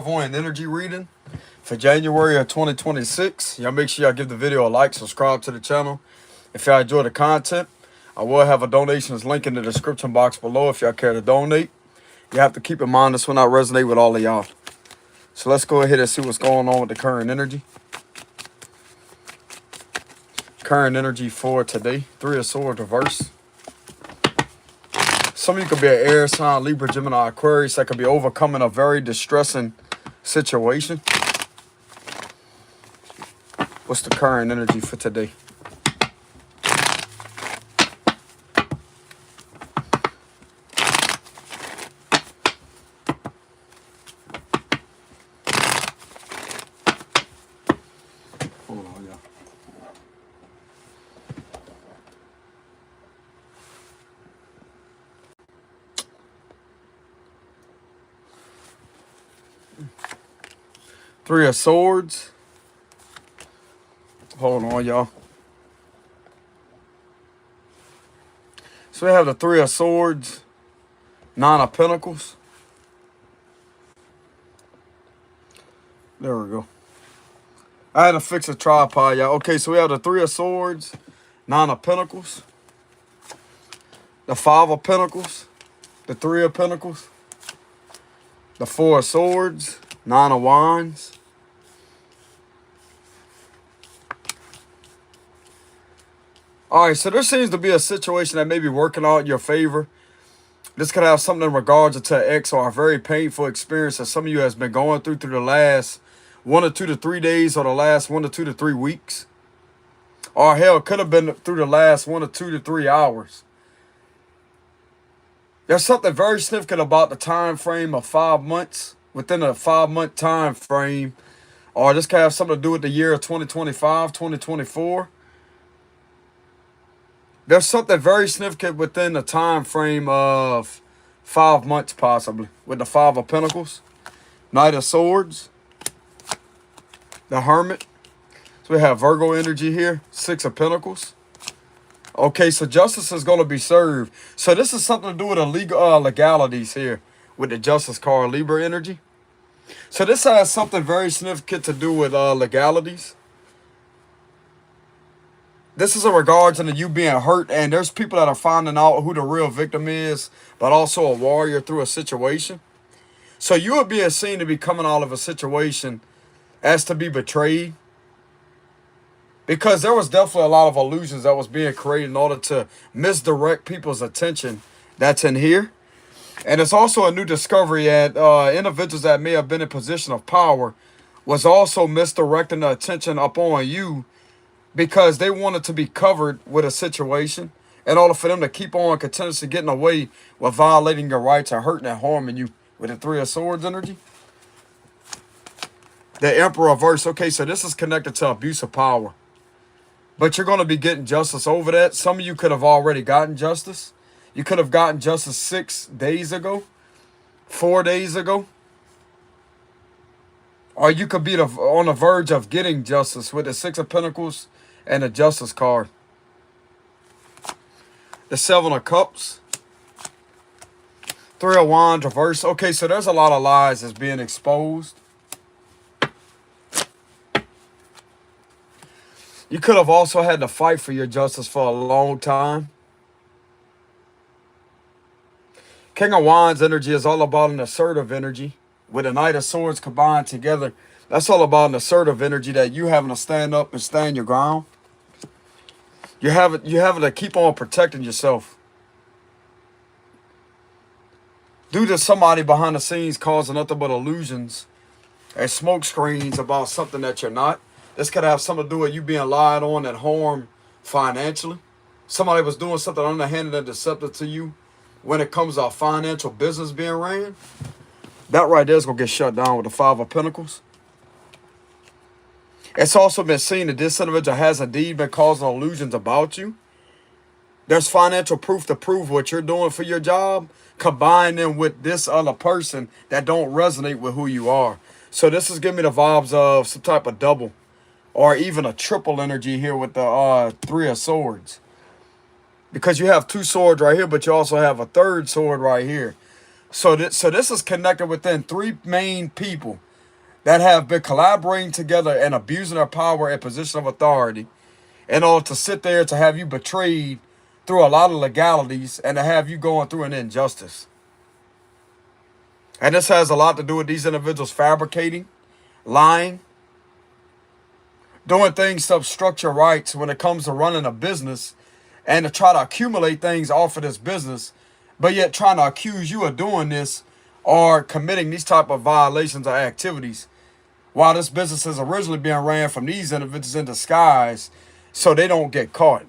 clairvoyant energy reading for January of 2026. Y'all make sure y'all give the video a like, subscribe to the channel. If y'all enjoy the content, I will have a donations link in the description box below if y'all care to donate. You have to keep in mind this will not resonate with all of y'all. So let's go ahead and see what's going on with the current energy. Current energy for today. Three of Swords reverse. Some of you could be an air sign, Libra, Gemini, Aquarius. That could be overcoming a very distressing situation. What's the current energy for today? Hold on, y'all. Three of Swords. Hold on, y'all. So we have the Three of Swords, Nine of Pentacles. There we go. I had to fix a tripod, y'all. Okay, so we have the Three of Swords, Nine of Pentacles, the Five of Pentacles, the Three of Pentacles, the Four of Swords, Nine of Wands. All right, so there seems to be a situation that may be working out in your favor. This could have something in regards to an ex or a very painful experience that some of you has been going through the last 1 to 2 to 3 days or the last 1 to 2 to 3 weeks. Or hell, it could have been through the last 1 to 2 to 3 hours. There's something very significant about the time frame of 5 months, within a 5-month time frame. Or this could have something to do with the year of 2025, 2024. There's something very significant within the time frame of 5 months, possibly, with the Five of Pentacles, Knight of Swords, the Hermit. So we have Virgo energy here, Six of Pentacles. Okay, so justice is going to be served. So this is something to do with the legalities here with the Justice card, Libra energy. So this has something very significant to do with legalities. This is in regards to you being hurt, and there's people that are finding out who the real victim is, but also a warrior through a situation. So you are being seen to be coming out of a situation as to be betrayed. Because there was definitely a lot of illusions that was being created in order to misdirect people's attention. That's in here. And it's also a new discovery that individuals that may have been in position of power was also misdirecting the attention upon you because they wanted to be covered with a situation in order for them to keep on continuously getting away with violating your rights and hurting and harming you with the Three of Swords energy. The Emperor reverse. Okay, so this is connected to abuse of power. But you're going to be getting justice over that. Some of you could have already gotten justice. You could have gotten justice 6 days ago, 4 days ago. Or you could be on the verge of getting justice with the Six of Pentacles and the Justice card. The Seven of Cups. Three of Wands reverse. Okay, so there's a lot of lies that's being exposed. You could have also had to fight for your justice for a long time. King of Wands energy is all about an assertive energy. With the Knight of Swords combined together, that's all about an assertive energy that you having to stand up and stand your ground. You having to keep on protecting yourself. Due to somebody behind the scenes causing nothing but illusions and smoke screens about something that you're not. This could have something to do with you being lied on and harmed financially. Somebody was doing something underhanded and deceptive to you when it comes to a financial business being ran. That right there is going to get shut down with the Five of Pentacles. It's also been seen that this individual has indeed been causing illusions about you. There's financial proof to prove what you're doing for your job. Combine them with this other person that don't resonate with who you are. So this is giving me the vibes of some type of double or even a triple energy here with the Three of Swords. Because you have 2 swords right here, but you also have a 3rd sword right here. So this is connected within 3 main people. that have been collaborating together and abusing their power and position of authority in order to sit there to have you betrayed through a lot of legalities and to have you going through an injustice. And this has a lot to do with these individuals fabricating, lying, doing things to obstruct your rights when it comes to running a business and to try to accumulate things off of this business, but yet trying to accuse you of doing this or committing these type of violations or activities while this business is originally being ran from these individuals in disguise so they don't get caught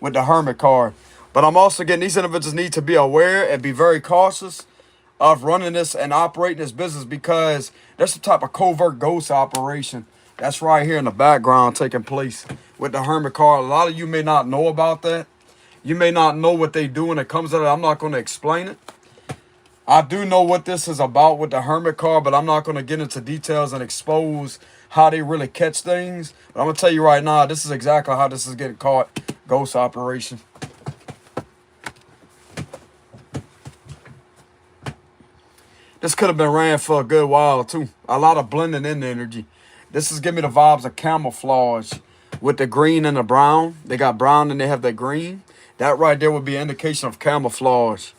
with the Hermit card. But I'm also getting these individuals need to be aware and be very cautious of running this and operating this business because there's some type of covert ghost operation that's right here in the background taking place with the Hermit card. A lot of you may not know about that. You may not know what they do when it comes to that. I'm not going to explain it. I do know what this is about with the Hermit card, but I'm not going to get into details and expose how they really catch things. But I'm going to tell you right now, this is exactly how this is getting caught. Ghost operation. This could have been ran for a good while too. A lot of blending in energy. This is giving me the vibes of camouflage with the green and the brown. They got brown and they have that green. That right there would be an indication of camouflage.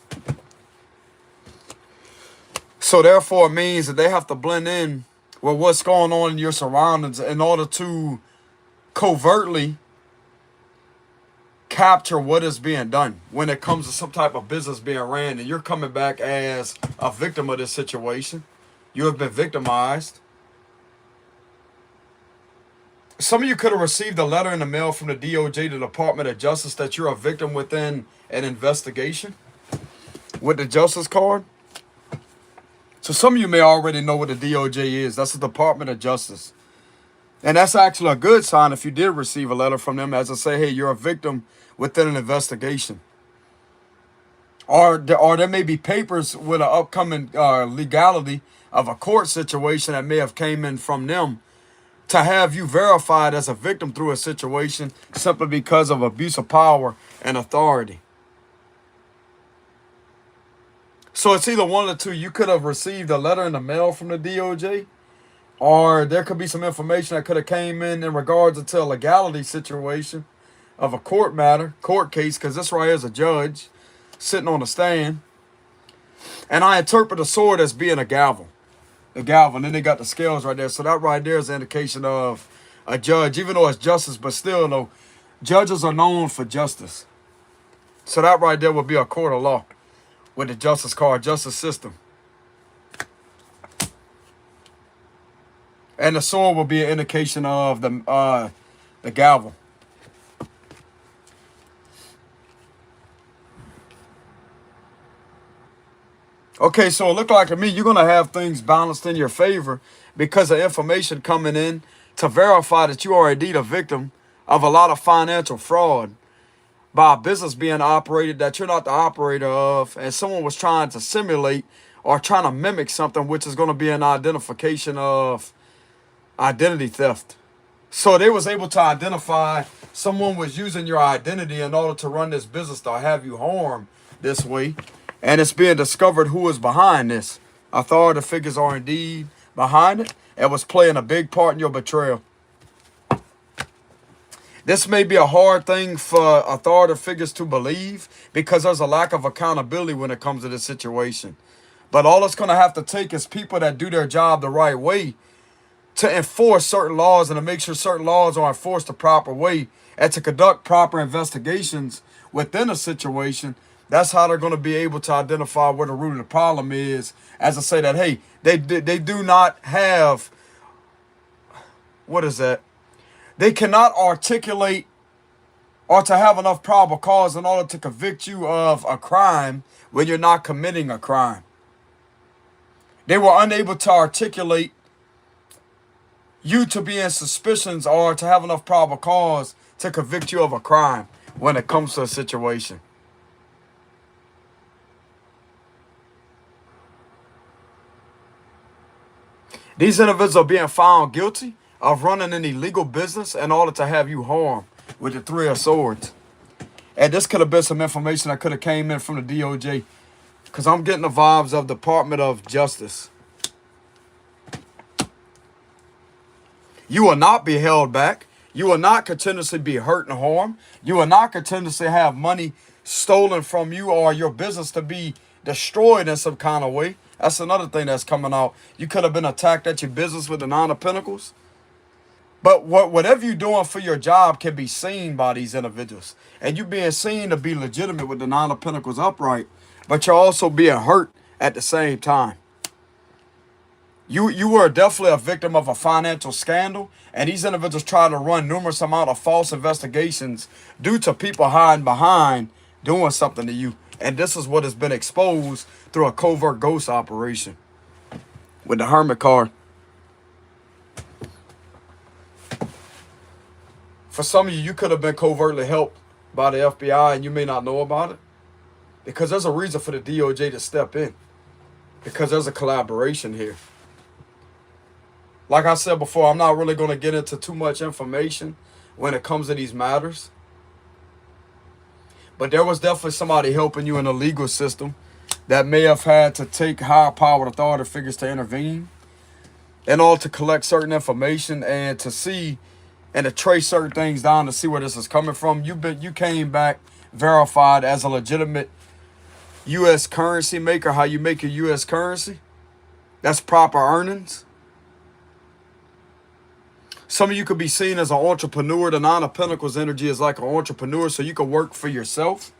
So therefore it means that they have to blend in with what's going on in your surroundings in order to covertly capture what is being done when it comes to some type of business being ran and you're coming back as a victim of this situation. You have been victimized. Some of you could have received a letter in the mail from the DOJ, the Department of Justice, that you're a victim within an investigation with the Justice card. So some of you may already know what the DOJ is. That's the Department of Justice. And that's actually a good sign if you did receive a letter from them as to say, hey, you're a victim within an investigation. Or there may be papers with an upcoming legality of a court situation that may have came in from them to have you verified as a victim through a situation simply because of abuse of power and authority. So it's either one of the two. You could have received a letter in the mail from the DOJ, or there could be some information that could have came in regards to a legality situation of a court matter, court case, because this right here is a judge sitting on the stand. And I interpret the sword as being a gavel. The gavel, and then they got the scales right there. So that right there is an indication of a judge, even though it's justice, but still, though, judges are known for justice. So that right there would be a court of law with the justice card, justice system. And the sword will be an indication of the gavel. Okay, so it looked like to me you're going to have things balanced in your favor because of information coming in to verify that you are indeed a victim of a lot of financial fraud by a business being operated that you're not the operator of, and someone was trying to simulate or trying to mimic something, which is going to be an identification of identity theft. So they was able to identify someone was using your identity in order to run this business to have you harm this way. And it's being discovered who is behind this. Authority figures are indeed behind it and was playing a big part in your betrayal. This may be a hard thing for authority figures to believe because there's a lack of accountability when it comes to this situation. But all it's going to have to take is people that do their job the right way to enforce certain laws and to make sure certain laws are enforced the proper way and to conduct proper investigations within a situation. That's how they're going to be able to identify where the root of the problem is. As I say that, hey, they do not have, what is that? They cannot articulate or to have enough probable cause in order to convict you of a crime when you're not committing a crime. They were unable to articulate you to be in suspicions or to have enough probable cause to convict you of a crime when it comes to a situation. These individuals are being found guilty of running an illegal business in order to have you harmed with the Three of Swords. And this could have been some information that could have came in from the DOJ because I'm getting the vibes of Department of Justice. You will not be held back. You will not continuously be hurt and harmed. You will not continuously have money stolen from you or your business to be destroyed in some kind of way. That's another thing that's coming out. You could have been attacked at your business with the Nine of Pentacles. But whatever you're doing for your job can be seen by these individuals. And you being seen to be legitimate with the Nine of Pentacles upright, but you're also being hurt at the same time. You were definitely a victim of a financial scandal, and these individuals try to run numerous amount of false investigations due to people hiding behind doing something to you. And this is what has been exposed through a covert ghost operation with the Hermit card. For some of you, you could have been covertly helped by the FBI and you may not know about it. Because there's a reason for the DOJ to step in. Because there's a collaboration here. Like I said before, I'm not really going to get into too much information when it comes to these matters. But there was definitely somebody helping you in the legal system that may have had to take higher powered authority figures to intervene in order to collect certain information and to see and to trace certain things down to see where this is coming from. You came back verified as a legitimate U.S. currency maker, how you make your U.S. currency. That's proper earnings. Some of you could be seen as an entrepreneur. The Nine of Pentacles energy is like an entrepreneur, so you can work for yourself.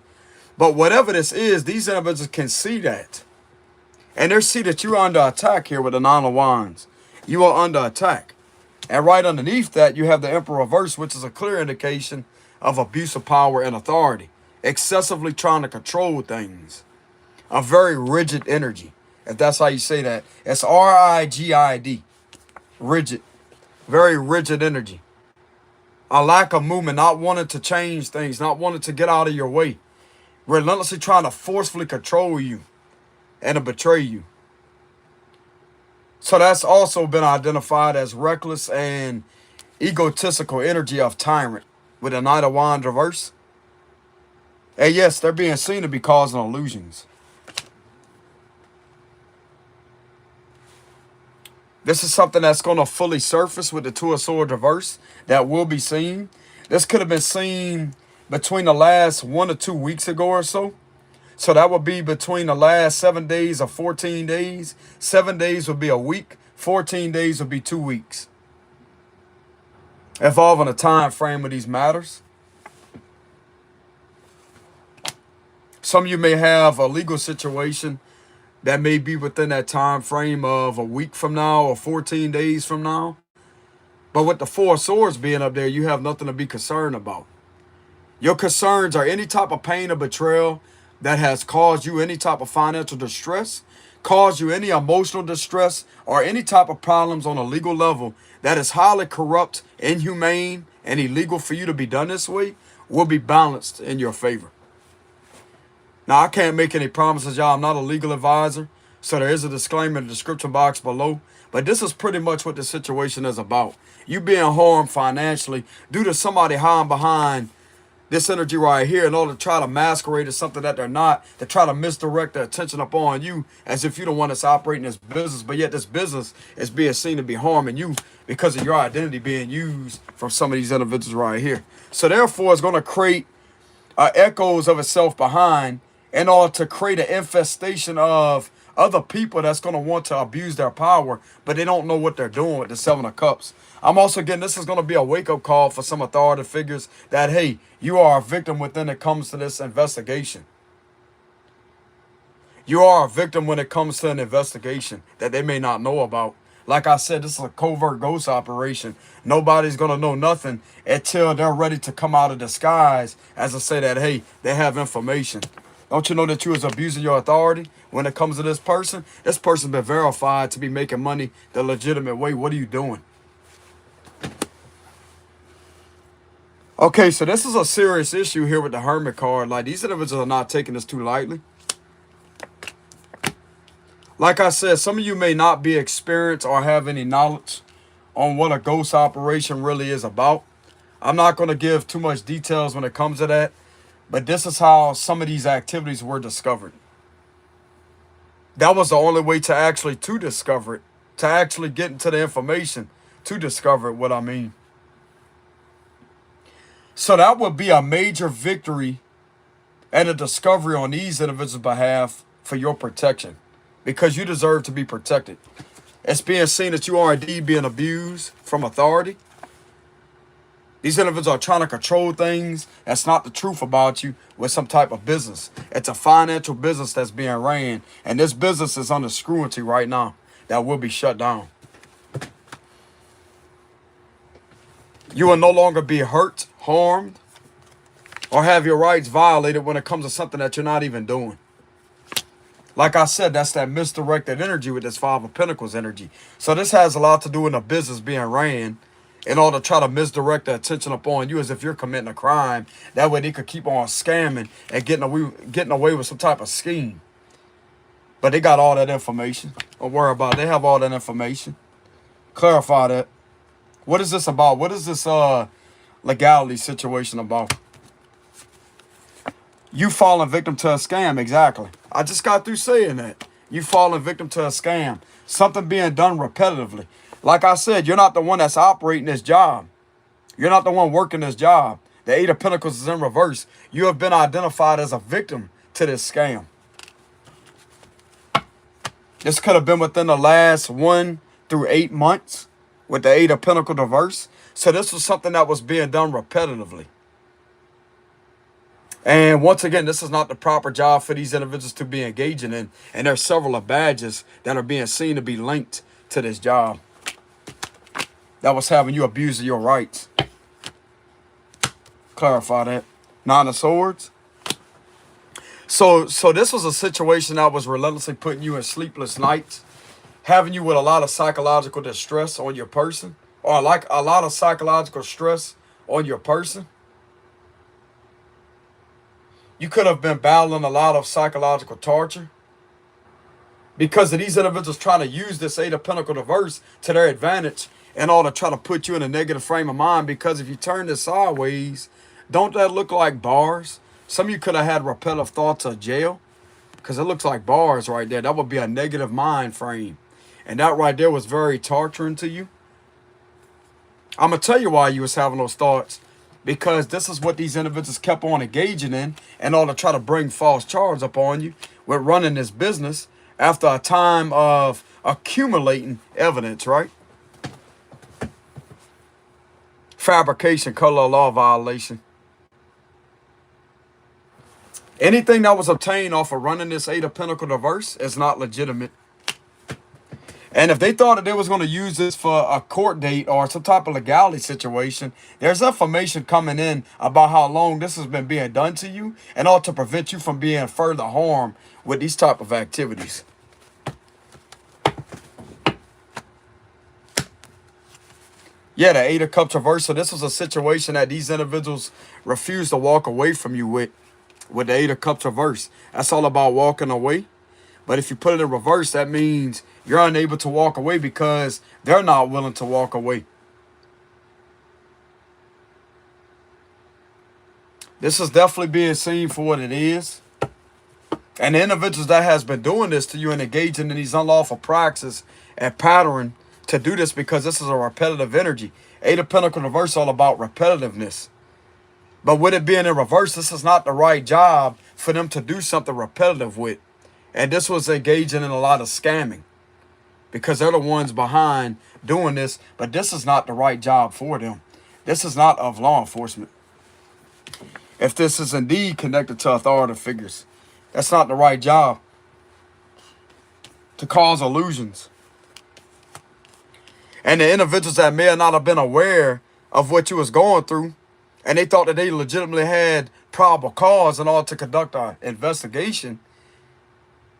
But whatever this is, these individuals can see that. And they see that you're under attack here with the Nine of Wands. You are under attack. And right underneath that, you have the Emperor reverse, which is a clear indication of abuse of power and authority. Excessively trying to control things. A very rigid energy, if that's how you say that. It's R-I-G-I-D. Rigid. Very rigid energy. A lack of movement, not wanting to change things, not wanting to get out of your way. Relentlessly trying to forcefully control you and to betray you. So that's also been identified as reckless and egotistical energy of tyrant with a Knight of Wands reverse. And yes, they're being seen to be causing illusions. This is something that's going to fully surface with the Two of Swords reverse that will be seen. This could have been seen between the last 1 to 2 weeks ago or so. So that would be between the last 7 days or 14 days. 7 days would be a week. 14 days would be 2 weeks. Involving a time frame of these matters. Some of you may have a legal situation that may be within that time frame of a week from now or 14 days from now. But with the Four of Swords being up there, you have nothing to be concerned about. Your concerns are any type of pain or betrayal that has caused you any type of financial distress, caused you any emotional distress, or any type of problems on a legal level that is highly corrupt, inhumane, and illegal for you to be done this way, will be balanced in your favor. Now, I can't make any promises, y'all. I'm not a legal advisor, so there is a disclaimer in the description box below. But this is pretty much what the situation is about. You being harmed financially due to somebody hiding behind this energy right here in order to try to masquerade as something that they're not, to try to misdirect the attention upon you as if you're the one that's operating this business, but yet this business is being seen to be harming you because of your identity being used from some of these individuals right here. So therefore, it's going to create echoes of itself behind in order to create an infestation of other people that's going to want to abuse their power, but they don't know what they're doing with the Seven of Cups. I'm also getting this is going to be a wake-up call for some authority figures that, hey, you are a victim when it comes to this investigation. You are a victim when it comes to an investigation that they may not know about. Like I said, this is a covert ghost operation. Nobody's going to know nothing until they're ready to come out of disguise as to say that, hey, they have information. Don't you know that you is abusing your authority when it comes to this person? This person's been verified to be making money the legitimate way. What are you doing? Okay, so this is a serious issue here with the Hermit card. Like, these individuals are not taking this too lightly. Like I said, some of you may not be experienced or have any knowledge on what a ghost operation really is about. I'm not going to give too much details when it comes to that. But this is how some of these activities were discovered. That was the only way to actually discover it, to actually get into the information, to discover what I mean. So that would be a major victory and a discovery on these individuals' behalf for your protection, because you deserve to be protected. It's being seen that you are indeed being abused from authority. These individuals are trying to control things that's not the truth about you with some type of business. It's a financial business that's being ran, and this business is under scrutiny right now that will be shut down. You will no longer be hurt, harmed, or have your rights violated when it comes to something that you're not even doing. Like I said, that's that misdirected energy with this Five of Pentacles energy. So this has a lot to do with the business being ran in order to try to misdirect the attention upon you as if you're committing a crime. That way they could keep on scamming and getting away with some type of scheme. But they got all that information. Don't worry about it. They have all that information. Clarify that. What is this about? What is this legality situation about? You falling victim to a scam, exactly. I just got through saying that. You falling victim to a scam. Something being done repetitively. Like I said, you're not the one that's operating this job. You're not the one working this job. The Eight of Pentacles is in reverse. You have been identified as a victim to this scam. This could have been within the last 1 through 8 months with the Eight of Pentacles reverse. So this was something that was being done repetitively. And once again, this is not the proper job for these individuals to be engaging in. And there's several badges that are being seen to be linked to this job that was having you abusing your rights. Clarify that. Nine of Swords. So this was a situation that was relentlessly putting you in sleepless nights, having you with a lot of psychological distress on your person, or like a lot of psychological stress on your person. You could have been battling a lot of psychological torture because of these individuals trying to use this Eight of Pentacles reverse to their advantage in order to try to put you in a negative frame of mind. Because if you turn this sideways, don't that look like bars? Some of you could have had repetitive thoughts of jail because it looks like bars right there. That would be a negative mind frame. And that right there was very torturing to you. I'm going to tell you why you was having those thoughts. Because this is what these individuals kept on engaging in order to try to bring false charges upon you with running this business after a time of accumulating evidence, right? Fabrication, color law violation. Anything that was obtained off of running this Eight of Pentacles reverse is not legitimate. And if they thought that they was going to use this for a court date or some type of legality situation, there's information coming in about how long this has been being done to you in order to prevent you from being further harmed with these type of activities. Yeah, the Eight of Cups reverse. So this was a situation that these individuals refused to walk away from you with the Eight of Cups reverse. That's all about walking away. But if you put it in reverse, that means you're unable to walk away because they're not willing to walk away. This is definitely being seen for what it is. And the individuals that has been doing this to you and engaging in these unlawful practices and pattern to do this because this is a repetitive energy. Eight of Pentacles reverse is all about repetitiveness. But with it being in reverse, this is not the right job for them to do something repetitive with. And this was engaging in a lot of scamming because they're the ones behind doing this. But this is not the right job for them. This is not of law enforcement. If this is indeed connected to authority figures, that's not the right job to cause illusions. And the individuals that may not have been aware of what you was going through, and they thought that they legitimately had probable cause in order to conduct an investigation,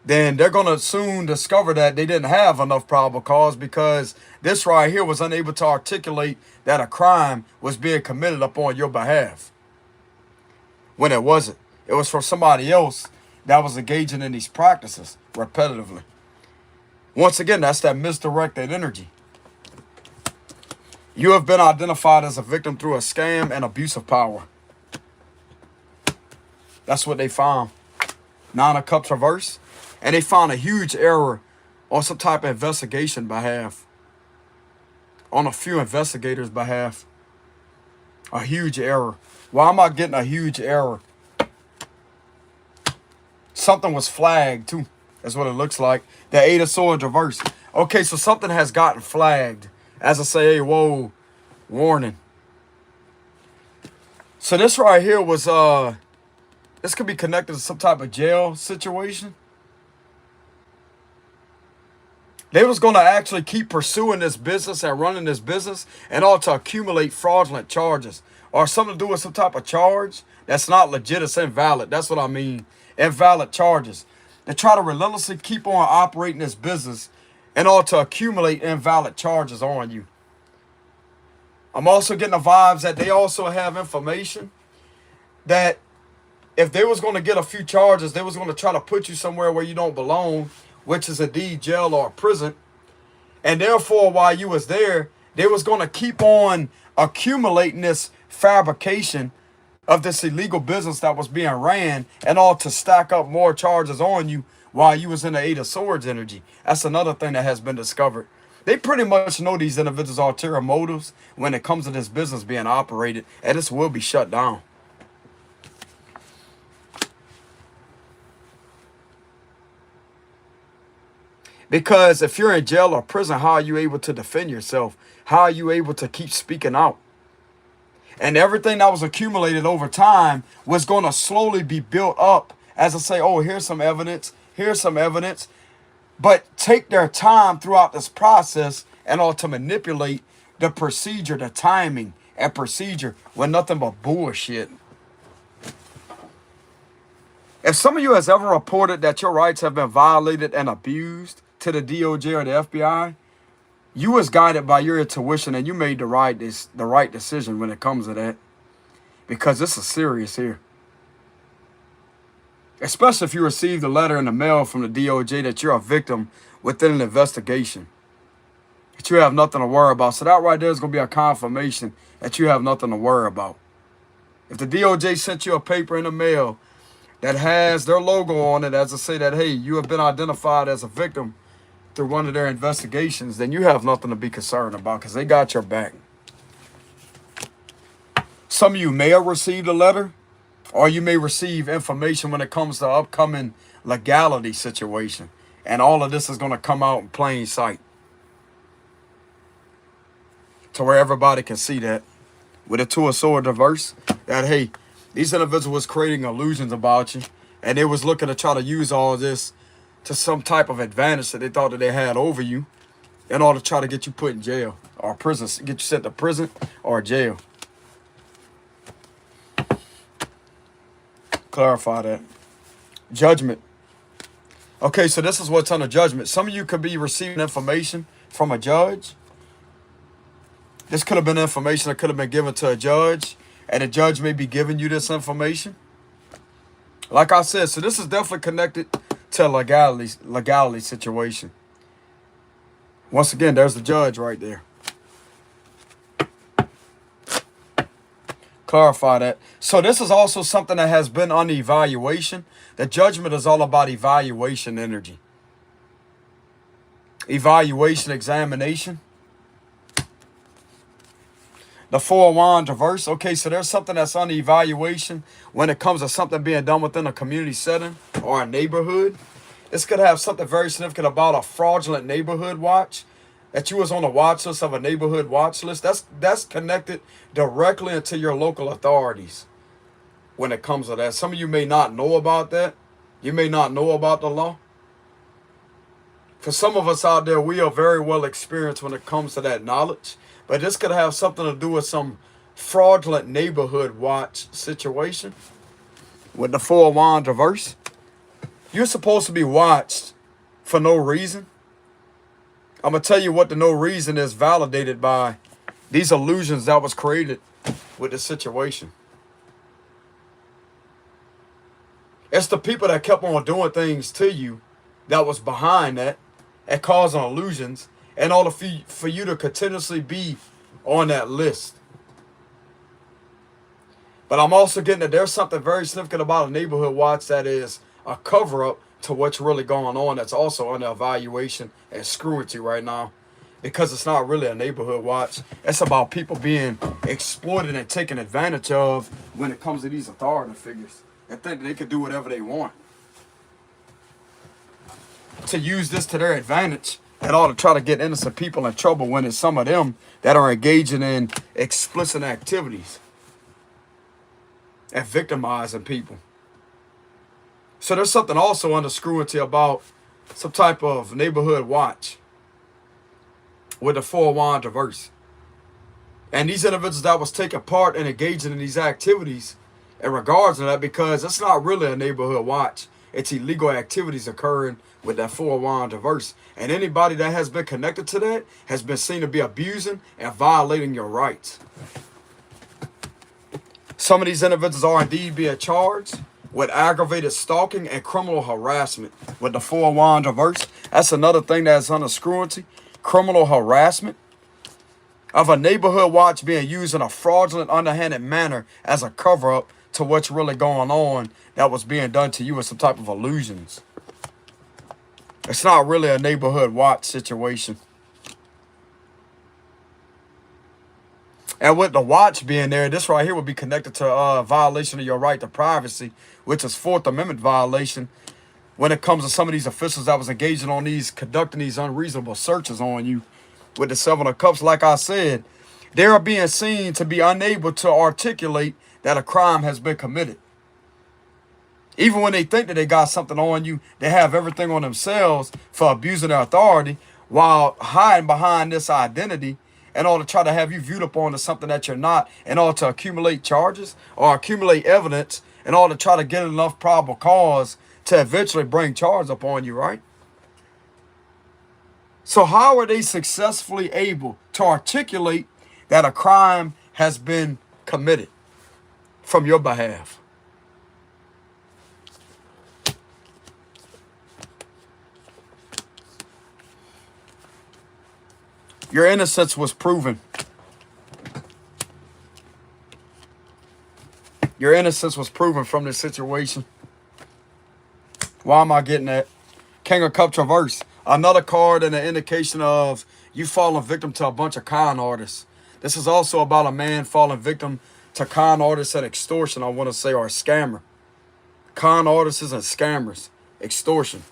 then they're going to soon discover that they didn't have enough probable cause because this right here was unable to articulate that a crime was being committed upon your behalf. When it wasn't. It was from somebody else that was engaging in these practices repetitively. Once again, that's that misdirected energy. You have been identified as a victim through a scam and abuse of power. That's what they found. Nine of Cups reverse. And they found a huge error on some type of investigation behalf on a few investigators' behalf. A huge error. Why am I getting a huge error? Something was flagged too. That's what it looks like. The Eight of Swords reverse. Okay, so something has gotten flagged. As I say, hey, whoa, warning. So this right here was, this could be connected to some type of jail situation. They was going to actually keep pursuing this business and running this business and all to accumulate fraudulent charges or something to do with some type of charge that's not legit. It's invalid. That's what I mean. Invalid charges. They try to relentlessly keep on operating this business and all to accumulate invalid charges on you. I'm also getting the vibes that they also have information that if they was going to get a few charges, they was going to try to put you somewhere where you don't belong, which is indeed jail or prison. And therefore, while you was there, they was going to keep on accumulating this fabrication of this illegal business that was being ran and all to stack up more charges on you while you was in the Eight of Swords energy. That's another thing that has been discovered. They pretty much know these individuals' ulterior motives when it comes to this business being operated, and this will be shut down. Because if you're in jail or prison, how are you able to defend yourself? How are you able to keep speaking out? And everything that was accumulated over time was going to slowly be built up. As I say, oh, here's some evidence. Here's some evidence. But take their time throughout this process and all to manipulate the procedure, the timing and procedure with nothing but bullshit. If some of you has ever reported that your rights have been violated and abused to the DOJ or the FBI, you was guided by your intuition and you made the right decision when it comes to that. Because this is serious here. Especially if you received a letter in the mail from the DOJ that you're a victim within an investigation. That you have nothing to worry about. So that right there is going to be a confirmation that you have nothing to worry about. If the DOJ sent you a paper in the mail that has their logo on it as to say that, hey, you have been identified as a victim through one of their investigations, then you have nothing to be concerned about because they got your back. Some of you may have received a letter, or you may receive information when it comes to upcoming legality situation. And all of this is going to come out in plain sight. To where everybody can see that. With a Two of Swords reverse, that, hey, these individuals was creating illusions about you. And they was looking to try to use all of this to some type of advantage that they thought that they had over you in order to try to get you put in jail or prison, get you sent to prison or jail. Clarify that. Judgment. Okay, so this is what's under judgment. Some of you could be receiving information from a judge. This could have been information that could have been given to a judge, and the judge may be giving you this information. Like I said, so this is definitely connected to a legality situation. Once again, there's the judge right there. Clarify that. So this is also something that has been on evaluation. The judgment is all about evaluation energy. Evaluation, examination. The Four of Wands reverse. Okay, so there's something that's on evaluation when it comes to something being done within a community setting or a neighborhood. This could have something very significant about a fraudulent neighborhood watch. That you was on the watch list of a neighborhood watch list. That's connected directly into your local authorities when it comes to that. Some of you may not know about that. You may not know about the law. For some of us out there, we are very well experienced when it comes to that knowledge. But this could have something to do with some fraudulent neighborhood watch situation. With the Four of Wands reverse. You're supposed to be watched for no reason. I'm going to tell you what the no reason is validated by these illusions that was created with the situation. It's the people that kept on doing things to you that was behind that and causing illusions in order for you to continuously be on that list. But I'm also getting that there's something very significant about a neighborhood watch that is a cover-up to what's really going on. That's also under evaluation and scrutiny right now. because it's not really a neighborhood watch. It's about people being exploited and taken advantage of when it comes to these authority figures that think they can do whatever they want. To use this to their advantage and all to try to get innocent people in trouble when it's some of them that are engaging in explicit activities and victimizing people. So there's something also under scrutiny about some type of neighborhood watch with the 4 of Wands reverse. And these individuals that was taking part and engaging in these activities in regards to that, because it's not really a neighborhood watch. It's illegal activities occurring with that 4 of Wands reverse. And anybody that has been connected to that has been seen to be abusing and violating your rights. Some of these individuals are indeed being charged with aggravated stalking and criminal harassment with the 4 of Wands reverse. That's another thing that's under scrutiny. Criminal harassment of a neighborhood watch being used in a fraudulent, underhanded manner as a cover-up to what's really going on that was being done to you with some type of illusions. It's not really a neighborhood watch situation. And with the watch being there, this right here would be connected to a violation of your right to privacy, which is 4th Amendment violation when it comes to some of these officials that was engaging on these, conducting these unreasonable searches on you with the 7 of Cups. Like I said, they are being seen to be unable to articulate that a crime has been committed. Even when they think that they got something on you, they have everything on themselves for abusing their authority while hiding behind this identity in order to try to have you viewed upon as something that you're not, in order to accumulate charges or accumulate evidence in order to try to get enough probable cause to eventually bring charge upon you, right? So how are they successfully able to articulate that a crime has been committed from your behalf? Your innocence was proven. Your innocence was proven from this situation. Why am I getting that? King of Cups reverse. Another card and an indication of you falling victim to a bunch of con artists. This is also about a man falling victim to con artists and extortion, I want to say, or a scammer. Con artists and scammers. Extortion.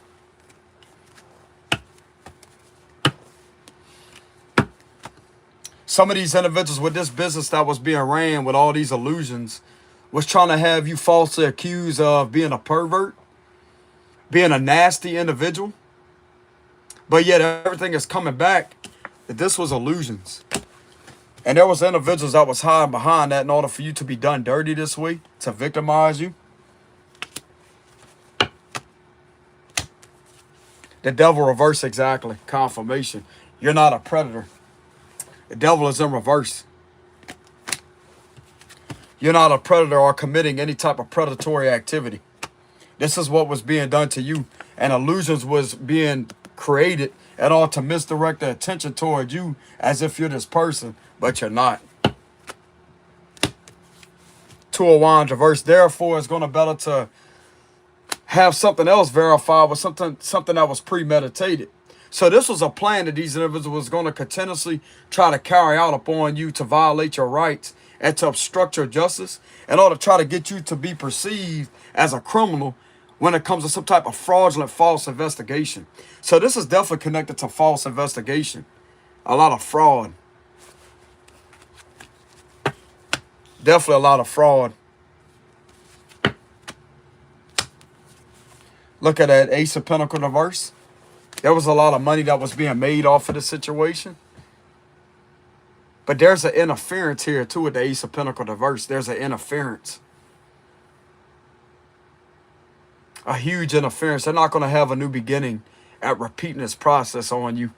Some of these individuals with this business that was being ran with all these illusions was trying to have you falsely accused of being a pervert, being a nasty individual. But yet everything is coming back that this was illusions. And there was individuals that was hiding behind that in order for you to be done dirty this way, to victimize you. The devil reverse exactly. Confirmation. You're not a predator. The devil is in reverse. You're not a predator or committing any type of predatory activity. This is what was being done to you. And illusions was being created in order to misdirect the attention toward you as if you're this person, but you're not. 2 of Wands reverse. Therefore, it's going to better to have something else verified with something that was premeditated. So this was a plan that these individuals was going to continuously try to carry out upon you to violate your rights and to obstruct your justice in order to try to get you to be perceived as a criminal when it comes to some type of fraudulent false investigation. So this is definitely connected to false investigation. A lot of fraud. Definitely a lot of fraud. Look at that Ace of Pentacles reverse. There was a lot of money that was being made off of the situation. But there's an interference here too with the Ace of Pentacles reverse. There's an interference. A huge interference. They're not going to have a new beginning at repeating this process on you.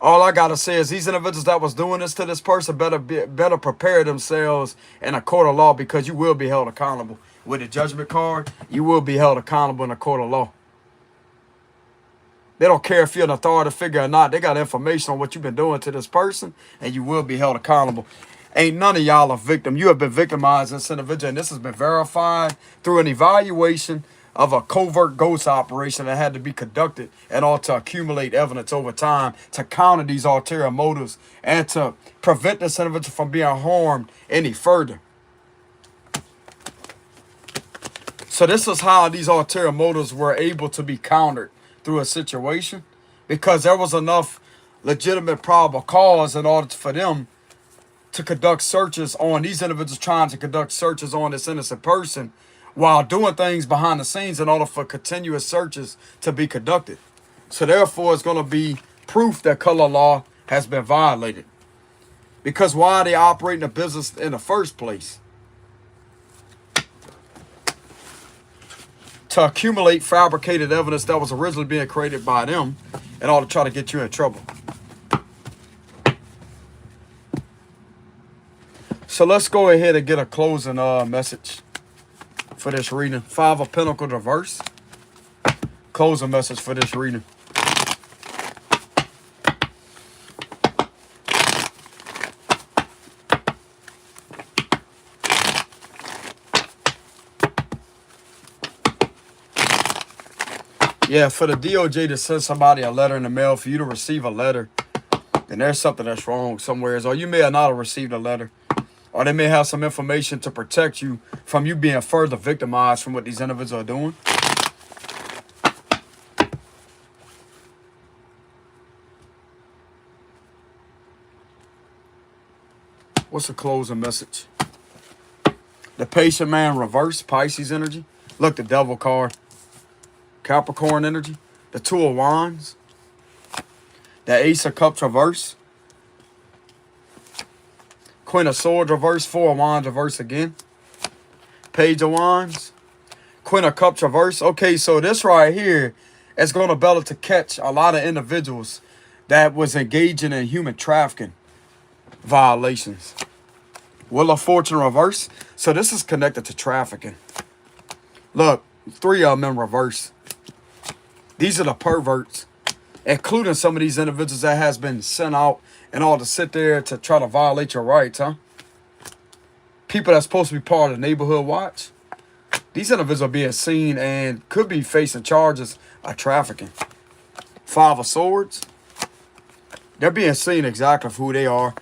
All I got to say is these individuals that was doing this to this person better prepare themselves in a court of law, because you will be held accountable. With the judgment card, you will be held accountable in a court of law. They don't care if you're an authority figure or not. They got information on what you've been doing to this person, and you will be held accountable. Ain't none of y'all a victim. You have been victimized in this individual, and this has been verified through an evaluation of a covert ghost operation that had to be conducted in order to accumulate evidence over time to counter these ulterior motives and to prevent this individual from being harmed any further. So this is how these ulterior motives were able to be countered through a situation, because there was enough legitimate probable cause in order for them to conduct searches on these individuals, trying to conduct searches on this innocent person while doing things behind the scenes in order for continuous searches to be conducted. So therefore, it's going to be proof that color law has been violated. Because why are they operating a business in the first place? To accumulate fabricated evidence that was originally being created by them in order to try to get you in trouble. So let's go ahead and get a closing message for this reading. Five of Pentacles reverse. Closing message for this reading. Yeah, for the DOJ to send somebody a letter in the mail, for you to receive a letter, then there's something that's wrong somewhere. Or you may have not received a letter. Or they may have some information to protect you from you being further victimized from what these individuals are doing. What's the closing message? The Patient Man reverse, Pisces energy. Look, the Devil card. Capricorn energy. The Two of Wands. The Ace of Cups reverse. Queen of Swords reverse. Four of Wands reverse again. Page of Wands. Queen of Cups reverse. Okay, so this right here is going to be able to catch a lot of individuals that was engaging in human trafficking violations. Wheel of Fortune reverse. So this is connected to trafficking. Look, three of them in reverse. These are the perverts, including some of these individuals that has been sent out in order to sit there to try to violate your rights, huh? People that's supposed to be part of the neighborhood watch. These individuals are being seen and could be facing charges of trafficking. Five of Swords. They're being seen exactly for who they are.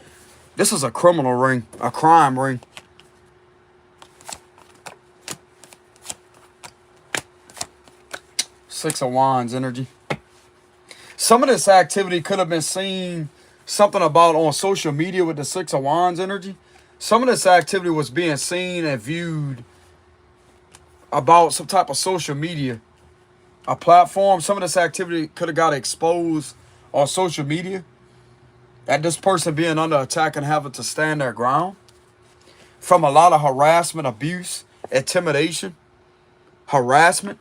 This is a criminal ring, a crime ring. Six of Wands energy. Some of this activity could have been seen something about on social media with the Six of Wands energy. Some of this activity was being seen and viewed about some type of social media, a platform. Some of this activity could have got exposed on social media. At this person being under attack and having to stand their ground. From a lot of harassment, abuse, intimidation, harassment.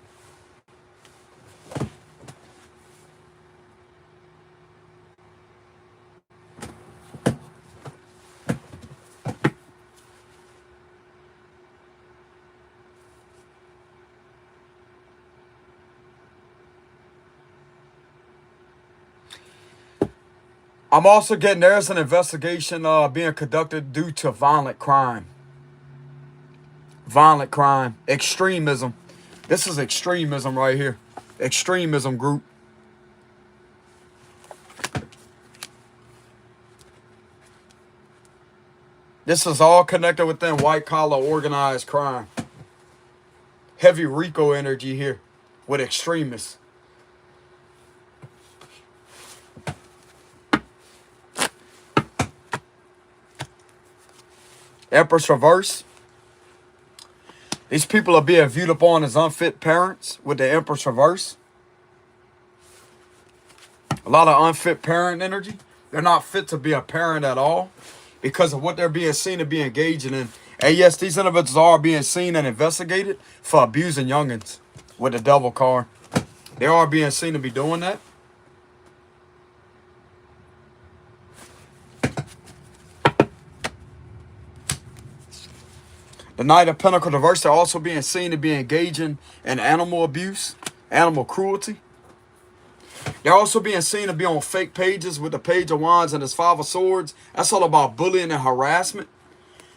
I'm also getting there's an investigation being conducted due to violent crime. Violent crime. Extremism. This is extremism right here. Extremism group. This is all connected within white collar organized crime. Heavy RICO energy here with extremists. Empress reverse. These people are being viewed upon as unfit parents with the Empress reverse. A lot of unfit parent energy. They're not fit to be a parent at all because of what they're being seen to be engaging in. And yes, these individuals are being seen and investigated for abusing youngins with the Devil card. They are being seen to be doing that. The Knight of Pentacles reverse, they're also being seen to be engaging in animal abuse, animal cruelty. They're also being seen to be on fake pages with the Page of Wands and this Five of Swords. That's all about bullying and harassment.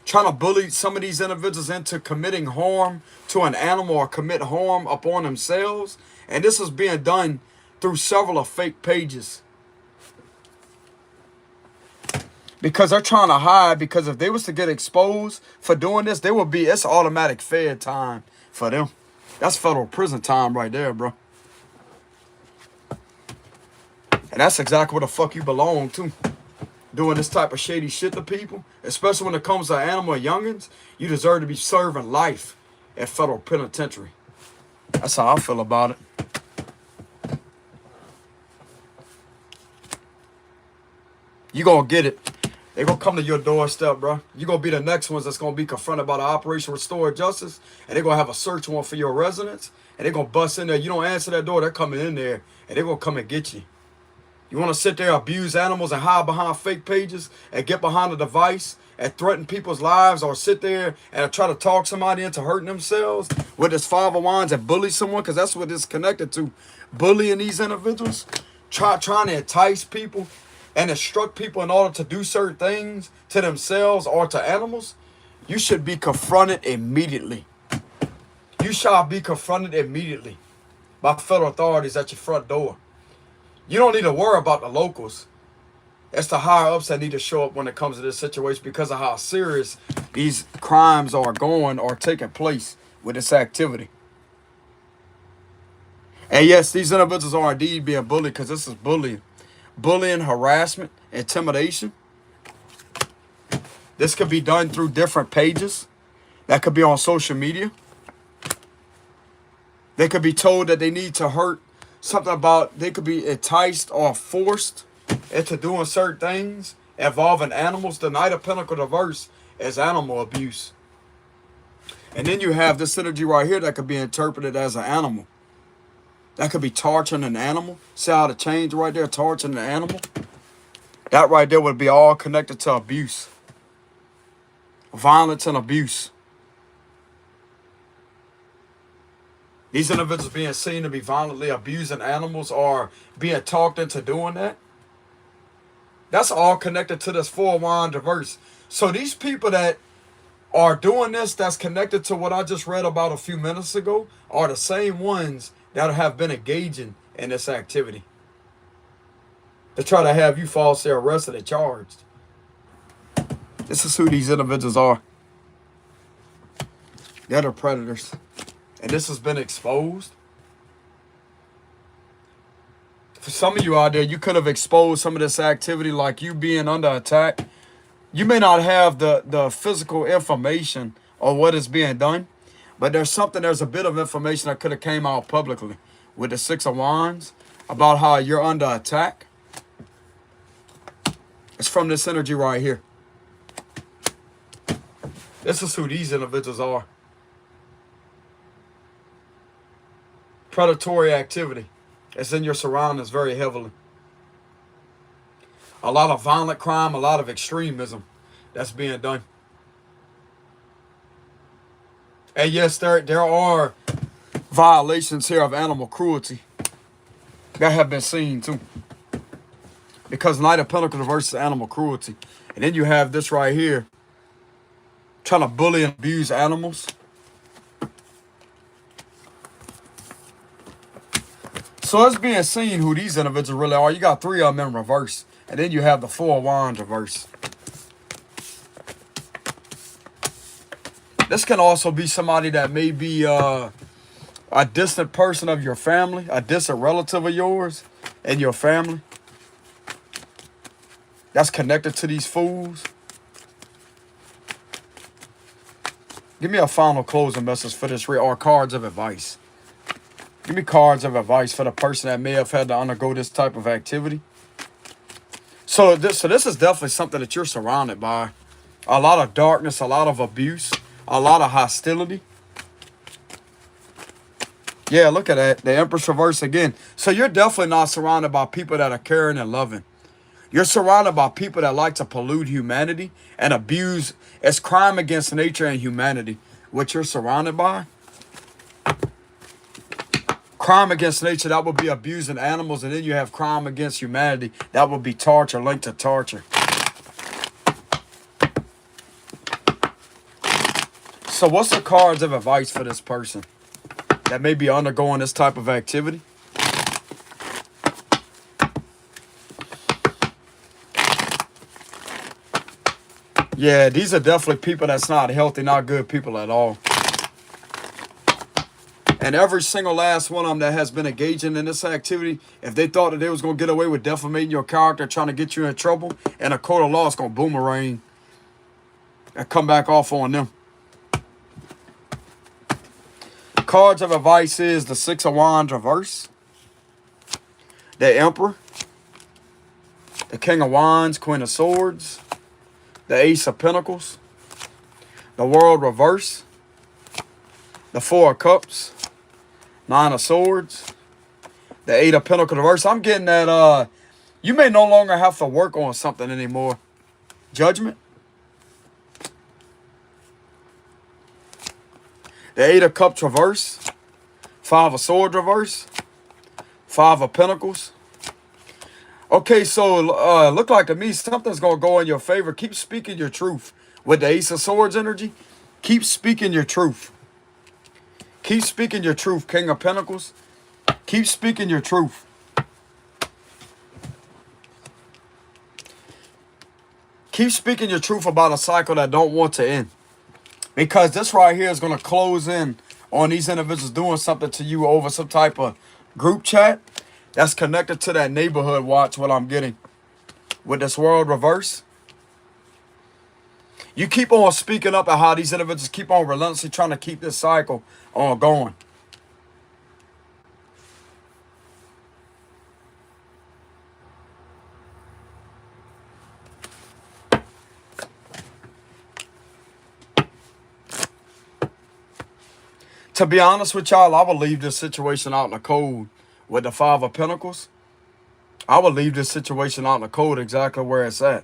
trying to bully some of these individuals into committing harm to an animal or commit harm upon themselves. And this is being done through several of fake pages. Because they're trying to hide, because if they was to get exposed for doing this, it's automatic Fed time for them. That's federal prison time right there, bro. And that's exactly where the fuck you belong to. Doing this type of shady shit to people, especially when it comes to animal youngins, you deserve to be serving life at federal penitentiary. That's how I feel about it. You gonna get it. They gonna come to your doorstep, bro. You gonna be the next ones that's gonna be confronted by the Operation Restore Justice, and they gonna have a search warrant for your residence, and they gonna bust in there. You don't answer that door, they're coming in there, and they gonna come and get you. You want to sit there, abuse animals, and hide behind fake pages, and get behind a device and threaten people's lives, or sit there and try to talk somebody into hurting themselves with this 5 of Wands and bully someone, because that's what it's connected to. Bullying these individuals, trying to entice people and instruct people in order to do certain things to themselves or to animals. You should be confronted immediately. You shall be confronted immediately by federal authorities at your front door. You don't need to worry about the locals. It's the higher ups that need to show up when it comes to this situation, because of how serious these crimes are going or taking place with this activity. And yes, these individuals are indeed being bullied, because this is bullying. Bullying, harassment, intimidation. This could be done through different pages. That could be on social media. They could be told that they need to hurt something about, they could be enticed or forced into doing certain things involving animals. The Knight of Pentacles reverse is animal abuse. And then you have this energy right here that could be interpreted as an animal. That could be torturing an animal. See how the change right there, torturing an animal? That right there would be all connected to abuse. Violence and abuse. These individuals being seen to be violently abusing animals or being talked into doing that. That's all connected to this 4 of Wands reverse. So these people that are doing this, that's connected to what I just read about a few minutes ago, are the same ones that have been engaging in this activity to try to have you falsely arrested and charged. This is who these individuals are. They're the predators. And this has been exposed. For some of you out there, you could have exposed some of this activity, like you being under attack. You may not have the physical information or what is being done, but there's a bit of information that could have came out publicly with the 6 of Wands about how you're under attack. It's from this energy right here. This is who these individuals are. Predatory activity. It's in your surroundings very heavily. A lot of violent crime, a lot of extremism that's being done. And yes, there are violations here of animal cruelty that have been seen too. Because Knight of Pentacles versus animal cruelty. And then you have this right here, trying to bully and abuse animals. So it's being seen who these individuals really are. You got 3 of them in reverse. And then you have the 4 of Wands reverse. This can also be somebody that may be a distant person of your family, a distant relative of yours and your family. That's connected to these fools. Give me a final closing message for this read, or cards of advice. Give me cards of advice for the person that may have had to undergo this type of activity. So this is definitely something that you're surrounded by. A lot of darkness, a lot of abuse, a lot of hostility. Yeah, look at that. The Empress reverse again. So you're definitely not surrounded by people that are caring and loving. You're surrounded by people that like to pollute humanity and abuse. It's crime against nature and humanity, what you're surrounded by. Crime against nature, that would be abusing animals. And then you have crime against humanity. That would be torture, linked to torture. So what's the cards of advice for this person that may be undergoing this type of activity? Yeah, these are definitely people that's not healthy, not good people at all. And every single last one of them that has been engaging in this activity, if they thought that they was going to get away with defamating your character, trying to get you in trouble, and a court of law is going to boomerang and come back off on them. Cards of advice is the Six of Wands reverse, the Emperor, the King of Wands, Queen of Swords, the Ace of Pentacles, the World reverse, the Four of Cups, Nine of Swords, the Eight of Pentacles reverse. I'm getting that you may no longer have to work on something anymore. Judgment. The Eight of Cups reverse, Five of Swords reverse, Five of Pentacles. Okay, so look like to me something's going to go in your favor. Keep speaking your truth. With the Ace of Swords energy, keep speaking your truth. Keep speaking your truth, King of Pentacles. Keep speaking your truth. Keep speaking your truth about a cycle that don't want to end. Because this right here is going to close in on these individuals doing something to you over some type of group chat that's connected to that neighborhood watch, what I'm getting. With this World reverse. You keep on speaking up at how these individuals keep on relentlessly trying to keep this cycle on going. To be honest with y'all, I would leave this situation out in the cold with the Five of Pentacles. I would leave this situation out in the cold exactly where it's at.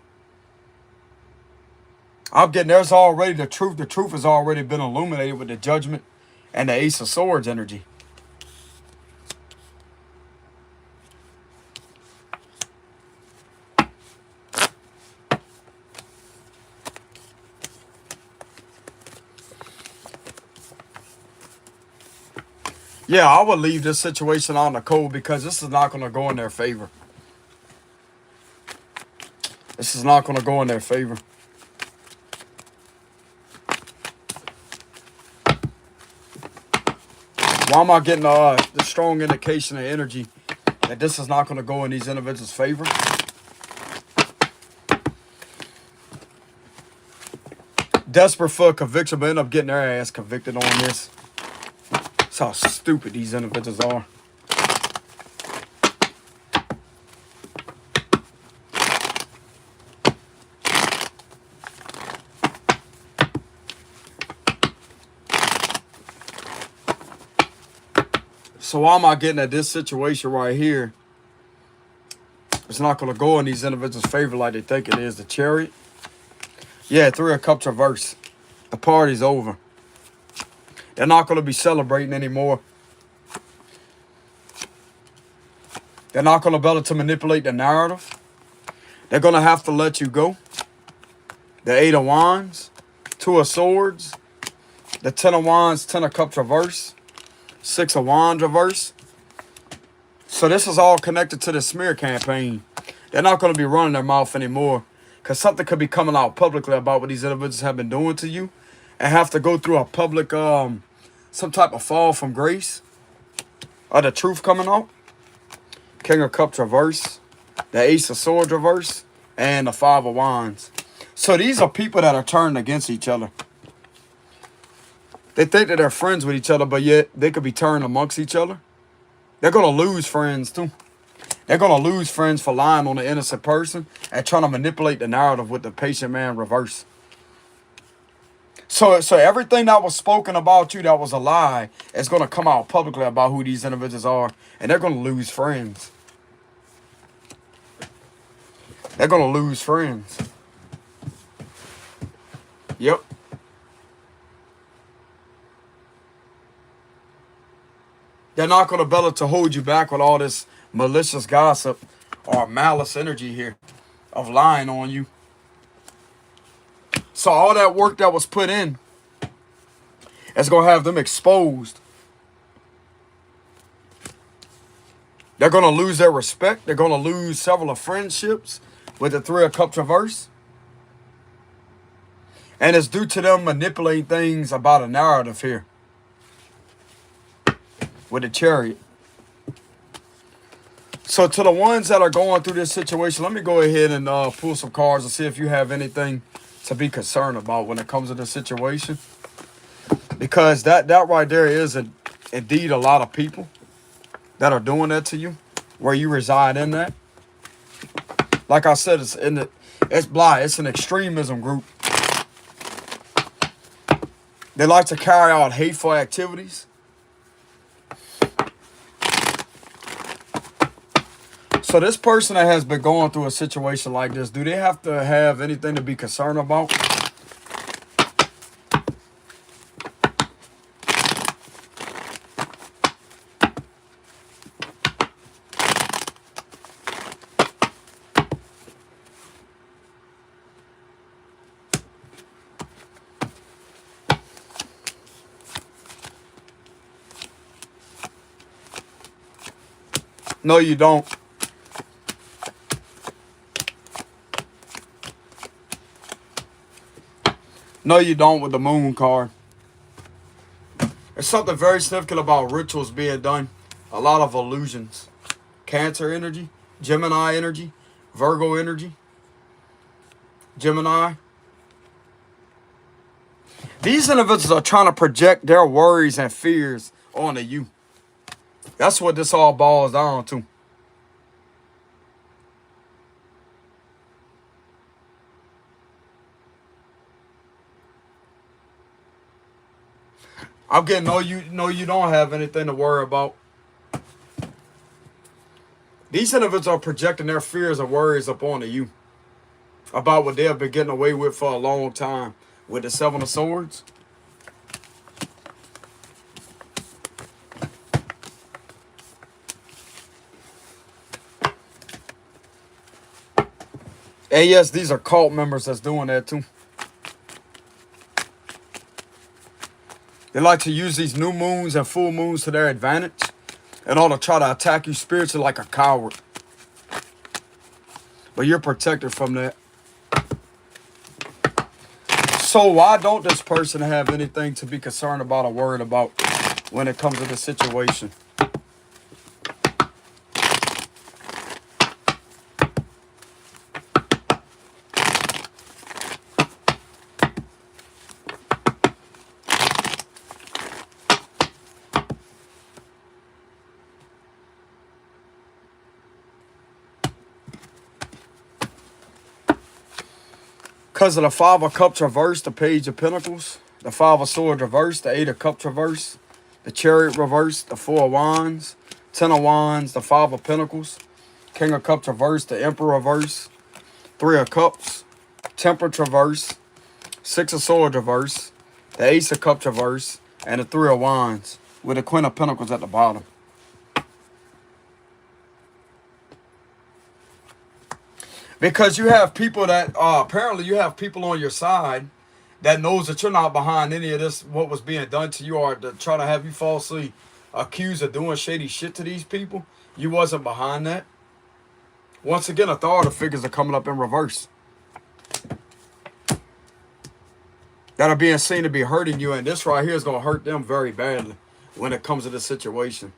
I'm getting there's already the truth. The truth has already been illuminated with the Judgment and the Ace of Swords energy. Yeah, I would leave this situation on the cold because this is not going to go in their favor. This is not going to go in their favor. Why am I getting the strong indication of energy that this is not going to go in these individuals' favor? Desperate for a conviction, but end up getting their ass convicted on this. That's how stupid these individuals are. So why am I getting at this situation right here? It's not going to go in these individuals' favor like they think it is. The Chariot. Yeah, Three of Cups reverse. The party's over. They're not going to be celebrating anymore. They're not going to be able to manipulate the narrative. They're going to have to let you go. The Eight of Wands. Two of Swords. The Ten of Wands, Ten of Cups reverse. Six of Wands reverse. So this is all connected to the smear campaign. They're not going to be running their mouth anymore. Because something could be coming out publicly about what these individuals have been doing to you. And have to go through a public, some type of fall from grace. Or the truth coming out. King of Cups reverse. The Ace of Swords reverse. And the Five of Wands. So these are people that are turned against each other. They think that they're friends with each other, but yet they could be turned amongst each other. They're going to lose friends too. They're going to lose friends for lying on an innocent person and trying to manipulate the narrative with the patient man reverse. So everything that was spoken about you that was a lie is going to come out publicly about who these individuals are. And they're going to lose friends. They're going to lose friends. Yep. They're not going to be able to hold you back with all this malicious gossip or malice energy here of lying on you. So all that work that was put in It's going to have them exposed. They're going to lose their respect. They're going to lose several of friendships with the Three of Cups reverse. And it's due to them manipulating things about a narrative here with the Chariot. So to the ones that are going through this situation, let me go ahead and pull some cards and see if you have anything to be concerned about when it comes to this situation. Because that right there is indeed a lot of people that are doing that to you, where you reside in that. Like I said, it's blind. It's an extremism group. They like to carry out hateful activities. So this person that has been going through a situation like this, do they have to have anything to be concerned about? No, you don't. No, you don't with the Moon card. There's something very significant about rituals being done. A lot of illusions. Cancer energy, Gemini energy, Virgo energy, Gemini. These individuals are trying to project their worries and fears onto you. That's what this all boils down to. I'm getting you don't have anything to worry about. These individuals are projecting their fears and worries upon you about what they have been getting away with for a long time with the Seven of Swords. And yes, these are cult members that's doing that too. They like to use these new moons and full moons to their advantage in order to try to attack you spiritually like a coward. But you're protected from that. So why don't this person have anything to be concerned about or worried about when it comes to the situation? Because of the Five of Cups reverse, the Page of Pentacles, the Five of Swords reverse, the Eight of Cups reverse, the Chariot reverse, the Four of Wands, Ten of Wands, the Five of Pentacles, King of Cups reverse, the Emperor reverse, Three of Cups, Temperance reverse, Six of Swords reverse, the Ace of Cups reverse, and the Three of Wands with the Queen of Pentacles at the bottom. Because you have people that, apparently you have people on your side that knows that you're not behind any of this, what was being done to you, or to try to have you falsely accused of doing shady shit to these people. You wasn't behind that. Once again, authority figures are coming up in reverse. That are being seen to be hurting you, and this right here is going to hurt them very badly when it comes to this situation.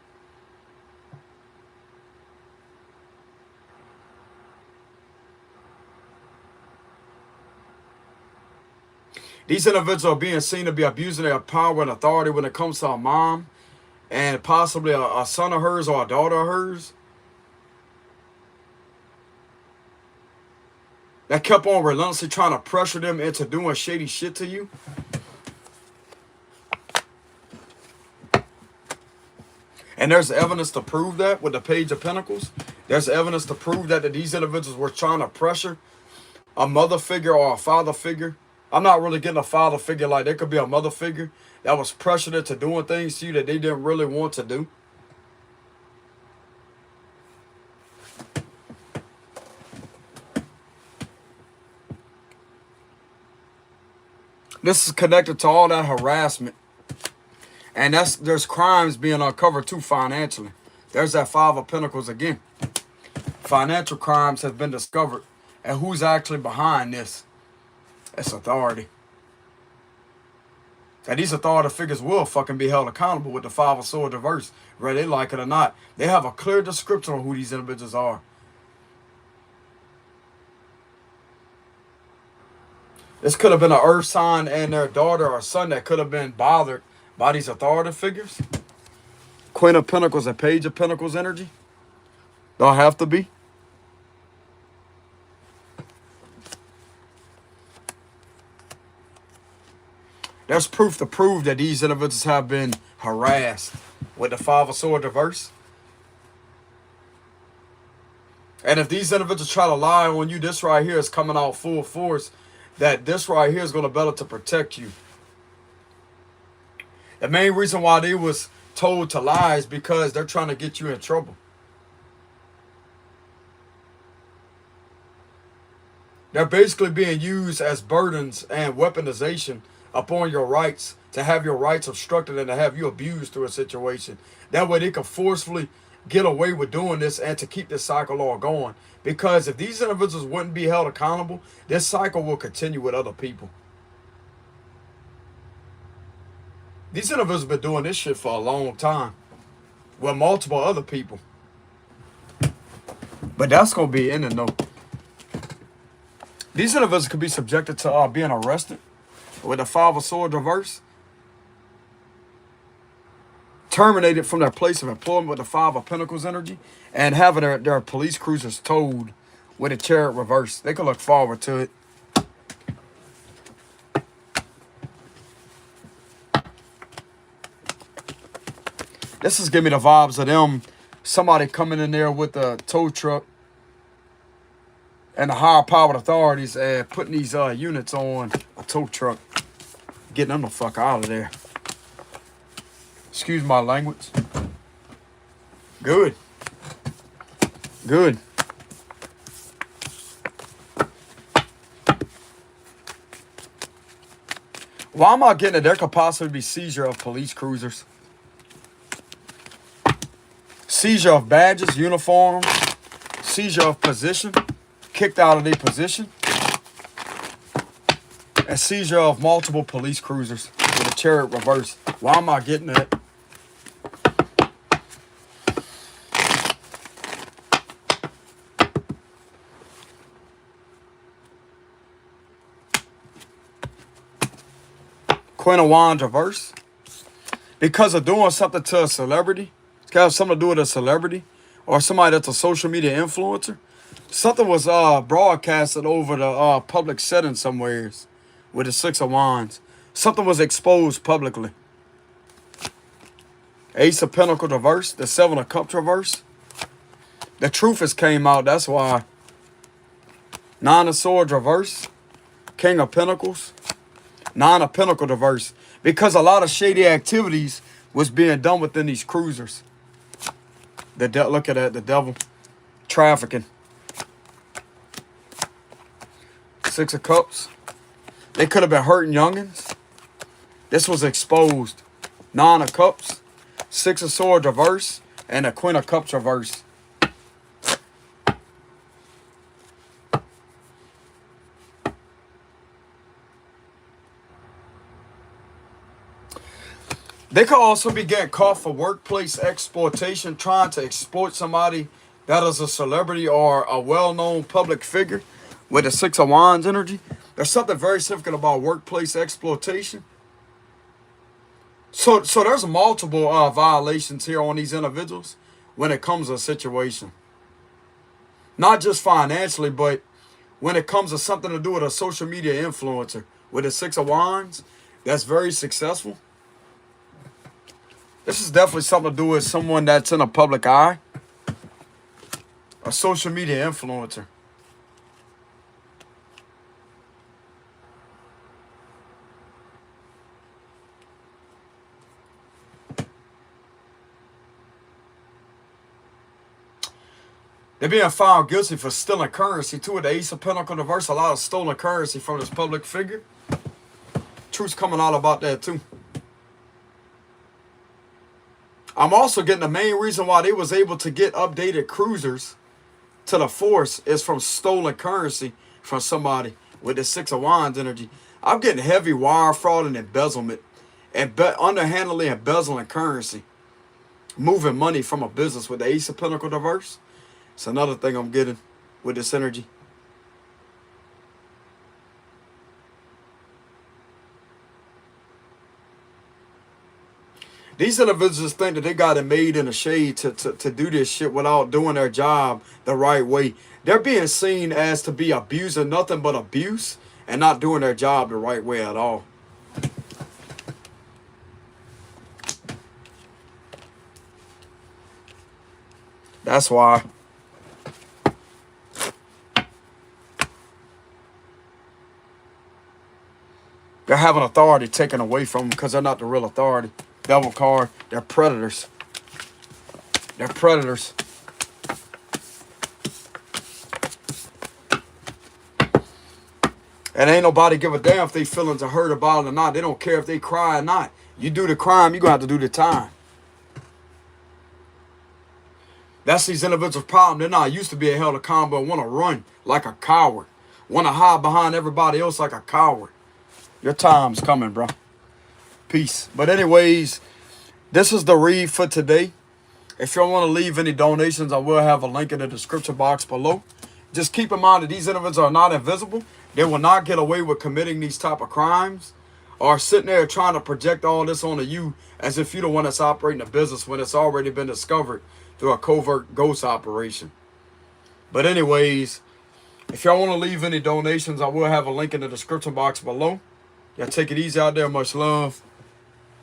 These individuals are being seen to be abusing their power and authority when it comes to a mom and possibly a son of hers or a daughter of hers that kept on relentlessly trying to pressure them into doing shady shit to you. And there's evidence to prove that with the Page of Pentacles. There's evidence to prove that these individuals were trying to pressure a mother figure or a father figure. I'm not really getting a father figure, like there could be a mother figure that was pressured into doing things to you that they didn't really want to do. This is connected to all that harassment And there's crimes being uncovered too financially. There's that Five of Pentacles again. Financial crimes have been discovered. And who's actually behind this? It's authority. And these authority figures will fucking be held accountable with the Five of Swords reverse, whether they like it or not. They have a clear description of who these individuals are. This could have been an earth sign and their daughter or son that could have been bothered by these authority figures. Queen of Pentacles and Page of Pentacles energy. Don't have to be. There's proof to prove that these individuals have been harassed with the Five of Swords reverse. And if these individuals try to lie on you, this right here is coming out full force. That this right here is going to be better to protect you. The main reason why they was told to lie is because they're trying to get you in trouble. They're basically being used as burdens and weaponization upon your rights, to have your rights obstructed and to have you abused through a situation. That way they can forcefully get away with doing this and to keep this cycle all going. Because if these individuals wouldn't be held accountable, this cycle will continue with other people. These individuals have been doing this shit for a long time with multiple other people. But that's going to be in the note. These individuals could be subjected to being arrested with the Five of Swords reverse. Terminated from their place of employment with the Five of Pentacles energy. And having their police cruisers towed with a Chariot reverse. They could look forward to it. This is giving me the vibes of them. Somebody coming in there with a tow truck and the higher powered authorities and putting these units on a tow truck. Getting them the fuck out of there. Excuse my language. Good. Good. Why am I getting it? There could possibly be seizure of police cruisers. Seizure of badges, uniforms. Seizure of position. Kicked out of their position. And seizure of multiple police cruisers with a Chariot reverse. Why am I getting that? Queen of Wands reverse. Because of doing something to a celebrity. It's got something to do with a celebrity. Or somebody that's a social media influencer. Something was broadcasted over the public setting somewheres. With the Six of Wands. Something was exposed publicly. Ace of Pentacles reverse. The Seven of Cups reverse. The truth has came out. That's why. Nine of Swords reverse. King of Pentacles. Nine of Pentacles reverse. Because a lot of shady activities was being done within these cruisers. Look at that. The devil. Trafficking. Six of Cups. They could have been hurting youngins. This was exposed. Nine of Cups. Six of Swords reverse. And a Queen of Cups reverse. They could also be getting caught for workplace exploitation, trying to exploit somebody that is a celebrity or a well-known public figure with the Six of Wands energy. There's something very significant about workplace exploitation. So there's multiple violations here on these individuals when it comes to a situation. Not just financially, but when it comes to something to do with a social media influencer with the Six of Wands, that's very successful. This is definitely something to do with someone that's in a public eye. A social media influencer. They're being found guilty for stealing currency too. With the Ace of Pentacles reverse, a lot of stolen currency from this public figure. Truth's coming out about that too. I'm also getting the main reason why they was able to get updated cruisers to the force is from stolen currency from somebody with the Six of Wands energy. I'm getting heavy wire fraud and embezzlement and underhandedly embezzling currency. Moving money from a business with the Ace of Pentacles reverse. It's another thing I'm getting with this energy. These individuals think that they got it made in the shade to do this shit without doing their job the right way. They're being seen as to be abusing nothing but abuse and not doing their job the right way at all. That's why. They're having authority taken away from them because they're not the real authority. Devil card, they're predators. They're predators. And ain't nobody give a damn if they feelings are hurt about it or not. They don't care if they cry or not. You do the crime, you're going to have to do the time. That's these individuals' problem. They're not used to being held accountable, want to run like a coward. Want to hide behind everybody else like a coward. Your time's coming, bro. Peace. But anyways, this is the read for today. If you don't want to leave any donations, I will have a link in the description box below. Just keep in mind that these individuals are not invisible. They will not get away with committing these type of crimes or sitting there trying to project all this onto you as if you're the one that's operating a business when it's already been discovered through a covert ghost operation. But anyways, if y'all want to leave any donations, I will have a link in the description box below. Y'all take it easy out there. Much love.